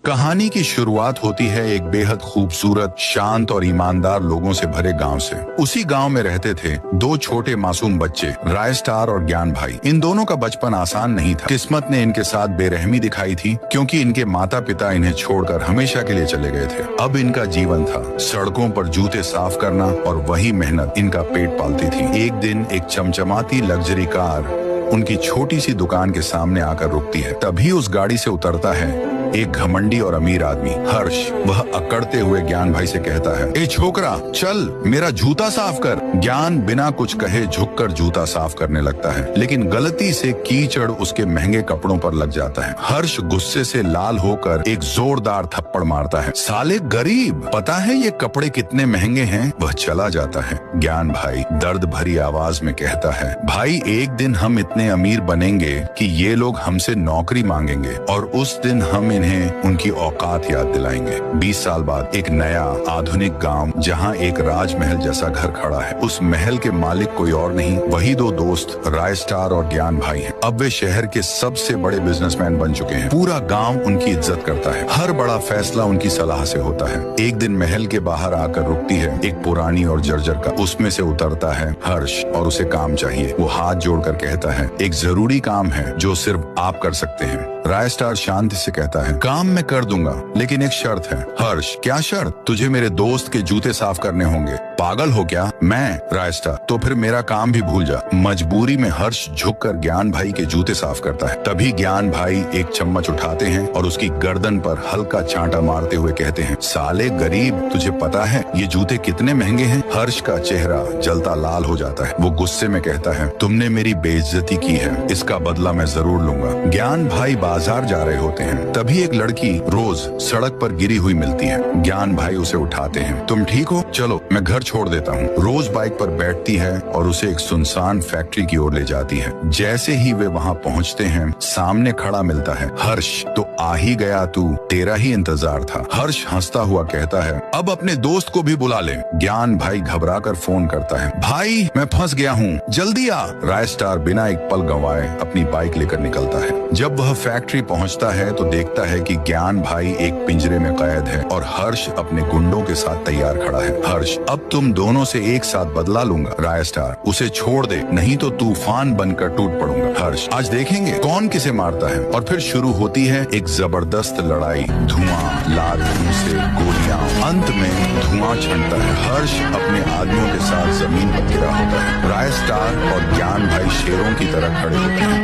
कहानी की शुरुआत होती है एक बेहद खूबसूरत, शांत और ईमानदार लोगों से भरे गांव से। उसी गांव में रहते थे दो छोटे मासूम बच्चे, राय स्टार और ज्ञान भाई। इन दोनों का बचपन आसान नहीं था। किस्मत ने इनके साथ बेरहमी दिखाई थी, क्योंकि इनके माता पिता इन्हें छोड़कर हमेशा के लिए चले गए थे। अब इनका जीवन था सड़कों पर जूते साफ करना, और वही मेहनत इनका पेट पालती थी। एक दिन एक चमचमाती लग्जरी कार उनकी छोटी सी दुकान के सामने आकर रुकती है। तभी उस गाड़ी से उतरता है एक घमंडी और अमीर आदमी, हर्ष। वह अकड़ते हुए ज्ञान भाई से कहता है, ए छोकरा, चल मेरा जूता साफ कर। ज्ञान बिना कुछ कहे झुककर जूता साफ करने लगता है, लेकिन गलती से कीचड़ उसके महंगे कपड़ों पर लग जाता है। हर्ष गुस्से से लाल होकर एक जोरदार थप्पड़ मारता है। साले गरीब, पता है ये कपड़े कितने महंगे हैं? वह चला जाता है। ज्ञान भाई दर्द भरी आवाज में कहता है, भाई एक दिन हम इतने अमीर बनेंगे कि ये लोग हमसे नौकरी मांगेंगे, और उस दिन हम इन्हें उनकी औकात याद दिलाएंगे। 20 साल बाद एक नया आधुनिक गांव, जहां एक राजमहल जैसा घर खड़ा है। उस महल के मालिक कोई और नहीं, वही दो दोस्त राय स्टार और ज्ञान भाई हैं। अब वे शहर के सबसे बड़े बिजनेसमैन बन चुके हैं। पूरा गांव उनकी इज्जत करता है। हर बड़ा फैसला उनकी सलाह से होता है। एक दिन महल के बाहर आकर रुकती है एक पुरानी और जर्जर कार। उसमें से उतरता है हर्ष, और उसे काम चाहिए। वो हाथ जोड़कर कहता है, एक जरूरी काम है जो सिर्फ आप कर सकते हैं। राय स्टार शांति से कहता है, काम मैं कर दूंगा, लेकिन एक शर्त है। हर्ष, क्या शर्त? तुझे मेरे दोस्त के जूते साफ करने होंगे। पागल हो क्या? मैं? राय स्टार, तो फिर मेरा काम भी भूल जा। मजबूरी में हर्ष झुककर ज्ञान भाई के जूते साफ करता है। तभी ज्ञान भाई एक चम्मच उठाते हैं और उसकी गर्दन पर हल्का चांटा मारते हुए कहते हैं, साले गरीब, तुझे पता है ये जूते कितने महंगे हैं? हर्ष का चेहरा जलता लाल हो जाता है। वो गुस्से में कहता है, तुमने मेरी बेइज्जती की है, इसका बदला मैं जरूर लूंगा। ज्ञान भाई बाजार जा रहे होते हैं। तभी एक लड़की रोज सड़क पर गिरी हुई मिलती है। ज्ञान भाई उसे उठाते हैं। तुम ठीक हो? चलो मैं घर छोड़ देता हूँ। रोज बाइक पर बैठती है और उसे एक सुनसान फैक्ट्री की ओर ले जाती है। जैसे ही वे वहाँ पहुँचते हैं, सामने खड़ा मिलता है हर्ष। तो आ ही गया तू, तेरा ही इंतजार था। हर्ष हंसता हुआ कहता है, अब अपने दोस्त को भी बुला ले। ज्ञान भाई घबराकर फोन करता है, भाई मैं फंस गया हूँ, जल्दी आ। राय स्टार बिना एक पल गंवाए अपनी बाइक लेकर निकलता है। जब वह फैक्ट्री पहुंचता है तो देखता है कि ज्ञान भाई एक पिंजरे में कैद है और हर्ष अपने गुंडों के साथ तैयार खड़ा है। हर्ष, अब तुम दोनों से एक साथ बदला लूंगा। राय स्टार, उसे छोड़ दे, नहीं तो तूफान बनकर टूट पड़ूंगा। हर्ष, आज देखेंगे कौन किसे मारता है। और फिर शुरू होती है एक जबरदस्त लड़ाई। धुआं, लाठों से गोलियां, अंत में धुआं छंटता है। हर्ष अपने आदमियों के साथ जमीन पर गिरा होता है। राय स्टार और ज्ञान भाई शेरों की तरह खड़े होते हैं।